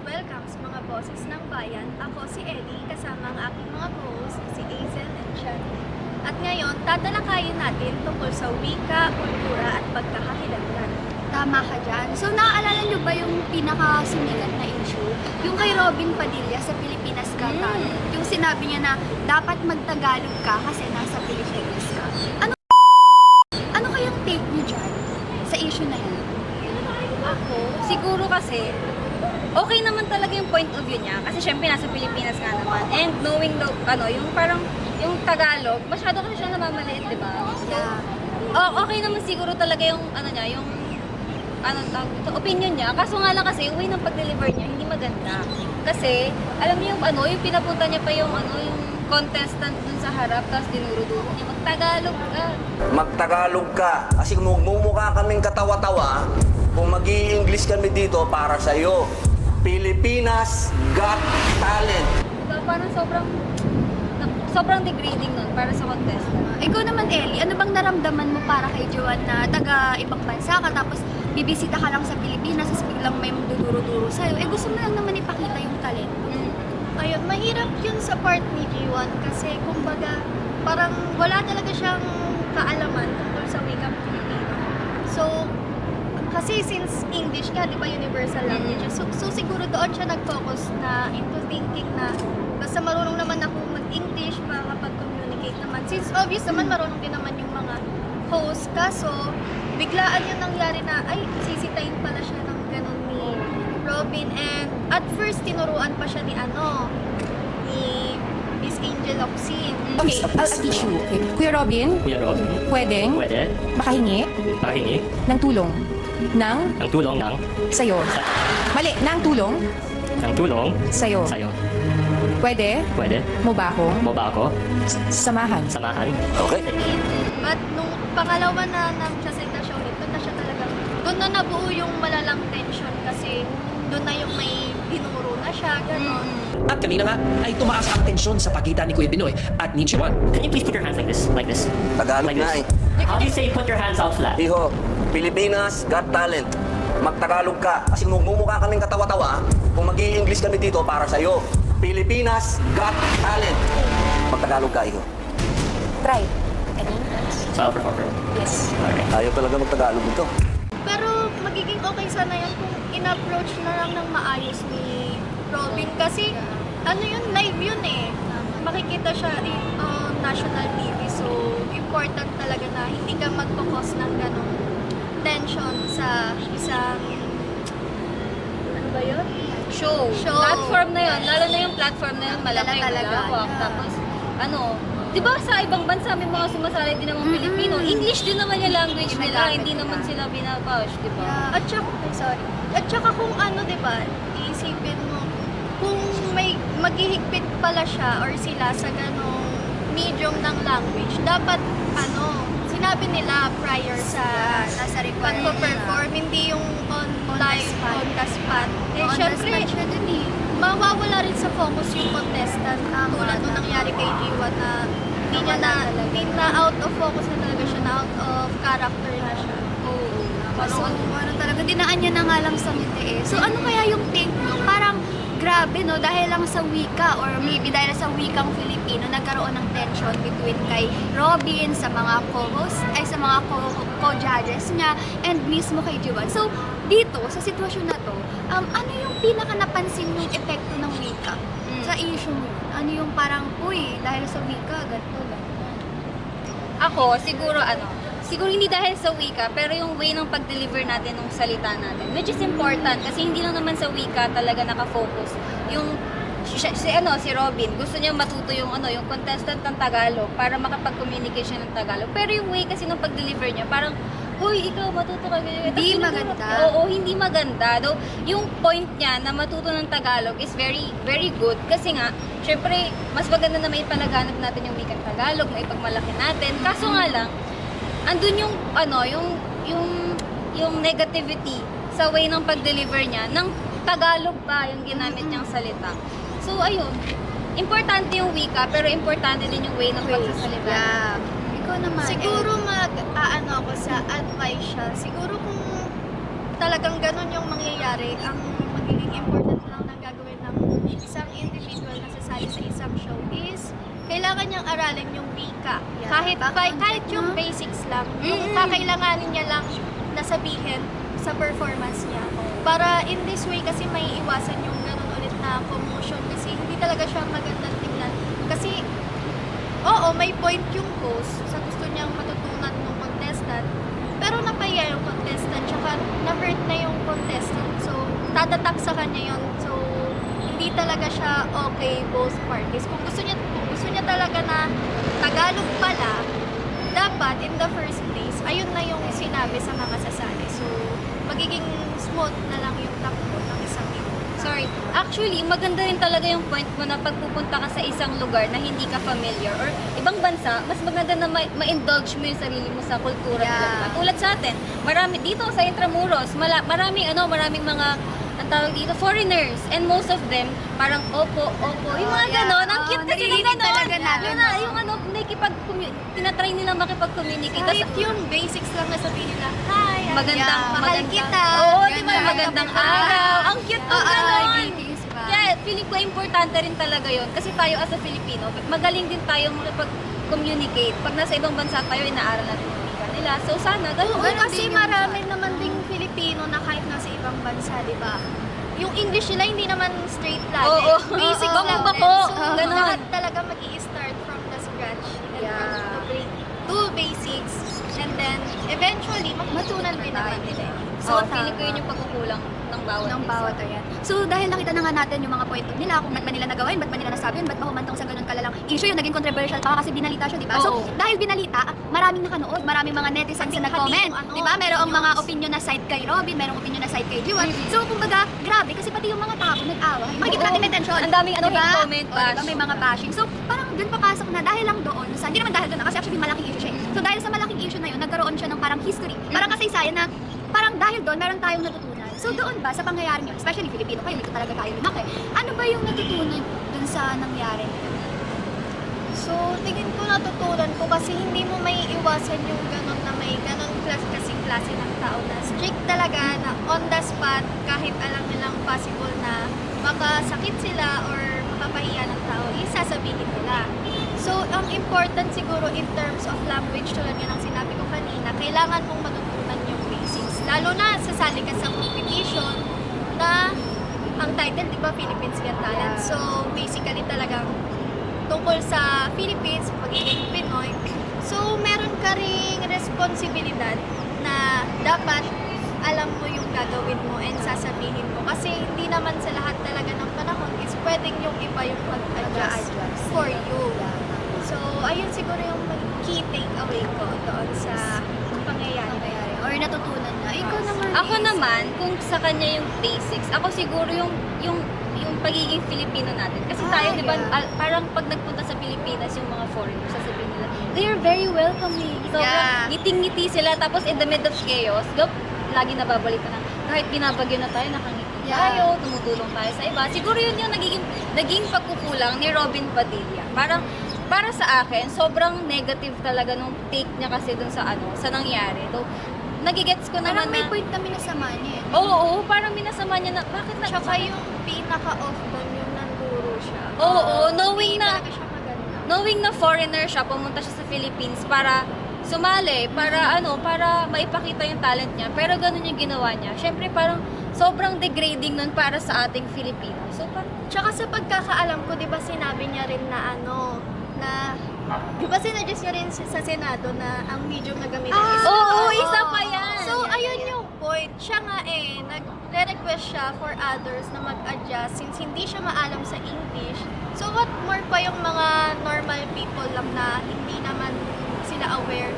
welcome sa mga boses ng bayan. Ako si Ellie, kasama ang aking mga co-host, si Azel and Shani. At ngayon, tatalakayin natin tungkol sa wika, kultura at pagkakakilanlan. Tama ka dyan. So, naaalala nyo ba yung pinakasumigat na issue? Yung kay Robin Padilla sa Pilipinas Got Talent. Yung sinabi niya na dapat magtagalog ka kasi nasa Pilipinas ka. Ano kayang take nyo dyan sa issue na yan? Ako, siguro kasi, okay naman talaga yung point of view niya. Kasi syempre nasa Pilipinas nga naman. And knowing the, yung parang, yung Tagalog, masyado kasi siya namamaliit, di ba? So, okay naman siguro talaga yung, opinion niya. Kaso nga lang kasi, yung way ng pag-deliver niya, hindi maganda. Kasi, alam niyo yung, yung pinapunta niya pa yung, yung contestant dun sa harap, tapos dinuro-duro niya, magtagalog ka. Magtagalog ka. Kasi mumukha kaming katawa-tawa kung mag-i-English kami dito para sa'yo. Pilipinas Got Talent. Diba, parang sobrang degrading nun para sa contestant. Ikaw naman, Ellie, ano bang naramdaman mo para kay Joan na taga ibang bansa ka tapos bibisita ka lang sa Pilipinas tapos biglang may magduduro-duro sa'yo? Gusto mo lang naman ipakita yung talento. Ayun, mahirap yun sa part ni G1 kasi kumbaga parang wala talaga siyang kaalaman tungkol sa wika Pilipino. So, kasi since English nga, di ba, universal language, so siguro doon siya nag-focus na into thinking na basta marunong naman ako mag-English makakapag-communicate naman. Since obvious naman, marunong din naman yung mga host, kaso biglaan yung nangyari na, ay, sisitayin pala siya ng ganun ni Robin. And at first, tinuruan pa siya ni Miss Angel Oxin. Okay, I'll teach you. Okay. Kuya Robin, pwedeng Pwede. makahingi Pahingi ng tulong ng ng tulong sa'yo. Mali, ng tulong sa'yo. sa'yo. Pwede Pwede. mo ba akong Mo ba ako samahan? samahan? Okay? But nung pangalawa na siya sa show, doon na nabuo yung malalang tension kasi doon na yung may dinuro na siya, gano'n. At kanina nga ay tumaas ang tensyon sa pagitan ni Kuya Binoy at ni Joan. Can you please put your hands like this? Like this. Tagalog Like na this. eh. How do you say put your hands out flat? Iho, Pilipinas Got Talent. Magtagalog ka. Kasi mumukha kaming katawa-tawa kung mag-i-English kami dito para sa'yo. Pilipinas Got Talent. Magtagalog ka, Iho. Try. So, I'll perform. Yes. Alright. Ayaw talaga magtagalog dito. Pero magiging okay sana yan kung in-approach na lang ng maayos ni Robin kasi yun, live yun eh. Makikita siya on national TV, so important talaga na hindi ka magpo-cause ng ganong tension sa isang ano ba yun? Show. Platform na yun. Lalo na yung platform na yun, malaki, Talaga. malawak. Tapos, di ba sa ibang bansa may mga sumasali din ng mga Pilipino. English din naman yung language nila, hindi naman sila binabash, di ba? At saka kung di ba, iisipin mo, kung may maghihigpit pala siya or sila sa ganong medium ng language, dapat sinabi nila prior sa Nasa pagpo-perform, hindi yung on live, on the spot. Syempre, mawawala rin sa focus yung contestant. Tulad nung nangyari kay Jiwa na hindi na out of focus na talaga siya, na out of character na siya. So, talaga, dinaan niya na nga lang sa ngiti eh. So, ano kaya yung take mo? Parang, grabe, no? Dahil lang sa wika or maybe dahil sa wikang Filipino, nagkaroon ng tension between kay Robin, sa mga co-hosts, sa mga co-judges niya, and mismo kay Juan. So, dito, sa sitwasyon na to, ano yung pinaka napansin yung epekto ng wika sa issue mo? Ano yung parang, uy, dahil sa wika, ganito. Ako, siguro hindi dahil sa wika, pero yung way ng pag-deliver natin ng salita natin, which is important kasi hindi lang naman sa wika talaga nakafocus. Yung si Robin, gusto niya matuto yung yung contestant ng Tagalog para makapag-communication ng Tagalog. Pero yung way kasi ng pag-deliver niya, parang uy, ikaw matuto ka ganyan. Hindi maganda. Oo, hindi maganda. Though, yung point niya na matuto ng Tagalog is very, very good. Kasi nga, syempre, mas maganda na may palaganap natin yung wikang Tagalog, na ipagmalaki natin. Kaso nga lang, andun yung, yung negativity sa way ng pag-deliver niya, ng Tagalog pa yung ginamit niyang salita. So, ayun. Importante yung wika, pero importante din yung way ng pagsasalita. Yeah. Ikaw naman. Siguro ako sa advice siya. Siguro kung talagang ganun yung mangyayari, ang magiging important lang ng aralin yung wika. Yeah, Kahit yung basics lang, yung kakailanganin niya lang nasabihin sa performance niya. Para in this way kasi may iwasan yung ganun ulit na commotion kasi hindi talaga siya magandang tingnan. Kasi, oo, may point yung host sa gusto niyang matutunan ng contestant, pero napahiya yung contestant, tsaka na-hurt na yung contestant. So, tatatak sa kanya yun. So, hindi talaga siya okay both parties. Kung gusto niya talaga na Tagalog pala, dapat in the first place, ayun na yung sinabi sa mga sasali. So, magiging smooth na lang yung takbo ng isang ito. Sorry. Actually, maganda rin talaga yung point mo na pagpupunta ka sa isang lugar na hindi ka familiar or ibang bansa, mas maganda na ma-indulge mo yung sarili mo sa kultura nila. Tulad sa atin, marami dito sa Intramuros, maraming mga ang tawag dito, foreigners. And most of them, parang opo. Yung mga ganon, ang cute kasi ng ganon. talaga natin. Yun na, yung tinatry nilang makipag-communicate. Kahit yung basics lang na sabihin nila, hi, mahal kita. Oo, di ba? Magandang araw. Ang cute ng ganon. greetings pa. Yeah, feeling ko importante rin talaga yon kasi tayo as a Filipino, magaling din tayong makipag-communicate. Pag nasa ibang bansa tayo, inaaral natin yung wika nila. So sana, ganun. Oo, kasi marami naman ding Filipino na kahit nasa ibang bansa, di ba? Yung English nila hindi naman straight lagi. Oo. Basics lang din. Bako-bako. So, Ganon. lahat talaga mag-i-start from the scratch. And from to grade 2 basics. And then, eventually, matutunan din naman nila. So, feeling ko yun yung pagkukulang ng bawat Ng isa. bawat ayan. So, dahil nakita na nga natin yung mga point nila, kung ba't ba nila nagawa yun, ba't ba nila nasabi yun, ba't ba humantong sa ganun kalalang issue, yung naging controversial pa kasi binalita siya, di ba? So, dahil binalita, maraming nakanood, maraming mga netizens na nag-comment, di ba? Merong mga opinion na side kay Robin, merong opinion na side kay Jiwan. So, kumbaga, grabe, kasi pati yung mga tao nag-away. Makikita natin may tension. Ang daming Diba? hate comment, O, diba? May mga bashing. So, parang dun papasok na dahil lang doon, hindi naman dahil doon, kasi actually malaking issue siya. So, dahil sa malaking issue na yun, nagkaroon siya ng parang history, parang kasaysayan na parang dahil doon, meron tayong natutunan. So doon ba, sa pangyayaring yun, especially Filipino kayo, dito talaga tayo lumaki, ano ba yung natutunan doon sa nangyari? So, tingin ko natutunan ko kasi hindi mo may iwasan yung ganon na may ganon klase ng tao na strict talaga na on the spot kahit alam nilang possible na makasakit sila or makapahiya ng tao, isasabihin nila. So, ang important siguro in terms of language, tulad nga ng sinabi ko kanina, kailangan mong matutunan yung basics. Lalo na sasali ka sa competition na ang title, di ba, Philippines Got Talent. So, basically talagang tungkol sa Philippines, pagiging Pinoy. So, meron ka ring responsibilidad na dapat alam mo yung gagawin mo and sasabihin mo. Kasi hindi naman sa lahat talaga ng panahon is pwedeng yung iba yung mag-adjust for you. So, ayun siguro yung key takeaway ko doon sa pangyayari. Or natutunan na? Ikaw naman. Ako naman, kung sa kanya yung basics, ako siguro yung pagiging Filipino natin. Kasi tayo, di ba, parang pag nagpunta sa Pilipinas, yung mga foreigners, sasabihin nila, they are very welcoming. So, ngiting-ngiti sila, tapos in the middle of chaos, lagi nababalitan na, kahit binabagyo na tayo, nakangiti tayo, tumutulong tayo sa iba. Siguro yun yung naging pagkukulang ni Robin Padilla. Parang, para sa akin, sobrang negative talaga nung take niya kasi dun sa nangyari. So, nagigets ko naman Parang may na, point na minasama niya. oo, parang minasama niya na, bakit na, Tsaka yung pinaka-off doon yung nanduro siya. oo, knowing Hindi na, talaga siya maganda. knowing na foreigner siya, pumunta siya sa Philippines para sumali, para para maipakita yung talent niya. Pero ganun yung ginawa niya. Syempre parang sobrang degrading nun para sa ating Filipino. So parang, Tsaka sa pagkakaalam ko, di ba sinabi niya rin na di ba sinadjust niya rin sa Senado na ang medium na gamitin is isa pa yan. So, ayun yung point. Siya nga nagre-request siya for others na mag-adjust since hindi siya maalam sa English. So, what more pa yung mga normal people lang na hindi naman sila aware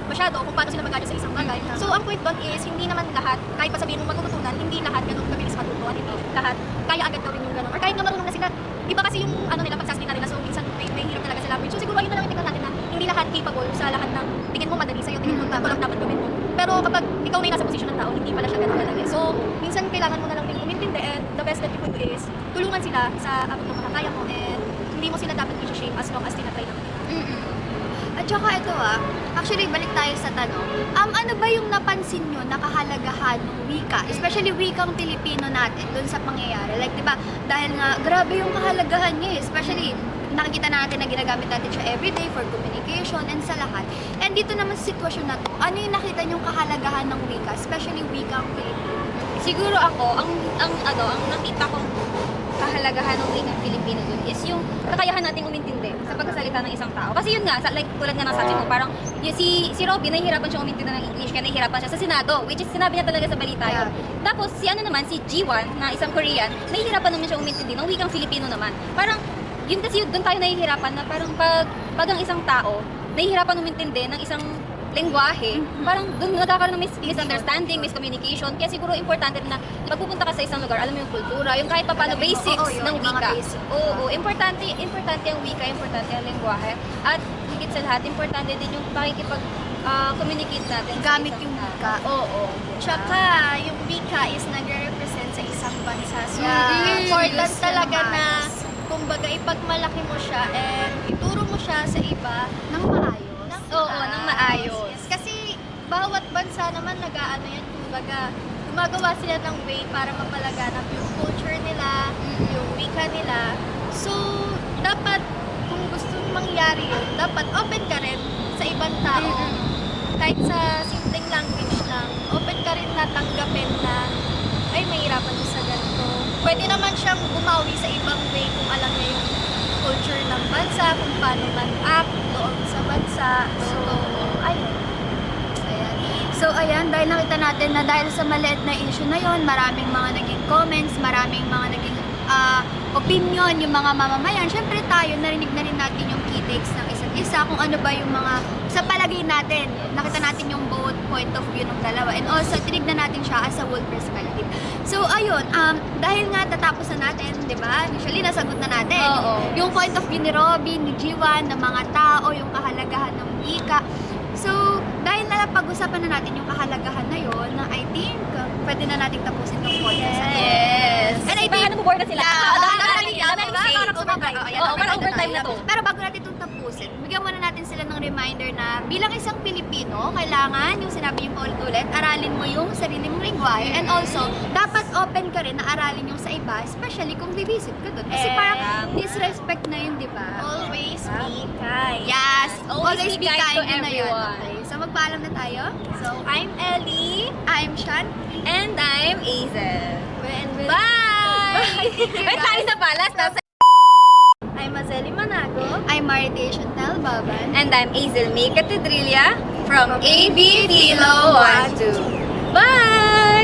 masyado kung paano sila mag-adjust sa isang bagay. So, ang point doon is, hindi naman lahat, kahit pa sabihin mo matutunan, hindi lahat ganun kabilis matutunan, hindi lahat kaya agad gawin yung ganun. Or kahit nga marunong na sila, iba kasi yung nila, pagsasalita nila, so minsan may hirap talaga sa language. So, siguro ayun na lang yung tingnan natin na hindi lahat capable sa lahat ng tingin mo madali sa'yo, tingin mo ito lang dapat gawin mo. Pero kapag ikaw na yung nasa posisyon ng tao, hindi pala siya ganun kalaki. So, minsan kailangan mo na lang din umintindi and the best that you can do is tulungan sila sa abot ng makakaya mo and hindi mo sila dapat i-shame as long as tinatry naman. At saka ito actually balik tayo sa tanong. Ano ba yung napansin nyo na kahalagahan ng wika, especially wikang Pilipino natin dun sa pangyayari? Like, di ba, dahil nga grabe yung kahalagahan niya, especially nakikita natin na ginagamit natin siya everyday for communication and sa lahat. And dito naman sa sitwasyon na to, ano yung nakita niyong kahalagahan ng wika, especially wikang Filipino? Siguro ako, ang nakita kong kahalagahan ng wikang Filipino dun is yung kakayahan nating umintindi sa pagkasalita ng isang tao. Kasi yun nga, like tulad nga ng sabi mo, parang si Robby, nahihirapan siyang umintindi ng English, kaya nahihirapan siya sa Senado, which is sinabi niya talaga sa balita yun. Tapos si si G1, na isang Korean, nahihirapan naman siya umintindi ng wikang Filipino naman. Parang, yun kasi doon tayo nahihirapan na parang pag ang isang tao, nahihirapan umintindi ng isang lengguwahe, parang doon nagkakaroon ng misunderstanding, miscommunication. Kaya siguro importante na pagpupunta ka sa isang lugar, alam mo yung kultura, yung kahit paano basics ng wika. Oo, importante ang wika, importante ang lengguwahe. At higit sa lahat, importante din yung pakikipag-communicate natin. Gamit yung wika. Oo. Tsaka, yung wika is nagre-represent sa isang bansa. So, Yes. important Yes, talaga naman. na, kumbaga, ipagmalaki mo siya and ituro mo siya sa iba Nang maayos. Nang maayos. Yes, kasi bawat bansa naman nag-aano yan, kumbaga, gumagawa sila ng way para mapalaganap yung culture nila, yung wika nila. So, dapat, kung gusto mangyari yun, dapat open ka rin sa ibang tao. Kahit sa simpleng language lang, open ka rin na tanggapin na, ay, mahirapan mo sa ganito. Pwede naman siyang bumawi sa ibang way kung alam niya yung culture ng bansa, kung paano mag-act doon sa bansa. So, ayun. So ayan, dahil nakita natin na dahil sa maliit na issue na yon, maraming mga naging comments, maraming mga naging opinion yung mga mamamayan. Syempre tayo, narinig na rin natin yung key takes ng isa't isa, kung ano ba yung mga, sa palagay natin, nakita natin yung both point of view ng dalawa. And also, tinignan natin siya as a whole perspective. So ayun, dahil nga tatapos na natin, di ba? Usually, nasagot na natin. Oo. Yung point of view ni Robby, ni G1, ng mga tao, yung kahalagahan ng wika. So, dahil na pag-usapan na natin yung kahalagahan na yon, na I think pwede na nating tapusin ng podcast. Yes. And I Baka think, nabuboard na sila. dami Oo, parang overtime na to. Pero bago natin itong tapusin, bigyan muna natin sila ng reminder na bilang isang Pilipino, kailangan yung sinabi yung paulit-ulit, aralin mo yung sarili mong lingwahe. And also, dapat open ka rin na aralin yung sa iba, especially kung visit ka doon. Kasi parang disrespect na yun, di ba? Always be kind. Yes, Always be kind to yun na yun. everyone. Okay, so magpaalam na tayo. So, I'm Ellie. I'm Shan. And I'm Azel. And with Bye! Wait, tayo sa palas. I'm Azeli Manago. I'm Marite Chantal Baban. And I'm Azel May Catedrilla from AB Tilo 12. Bye!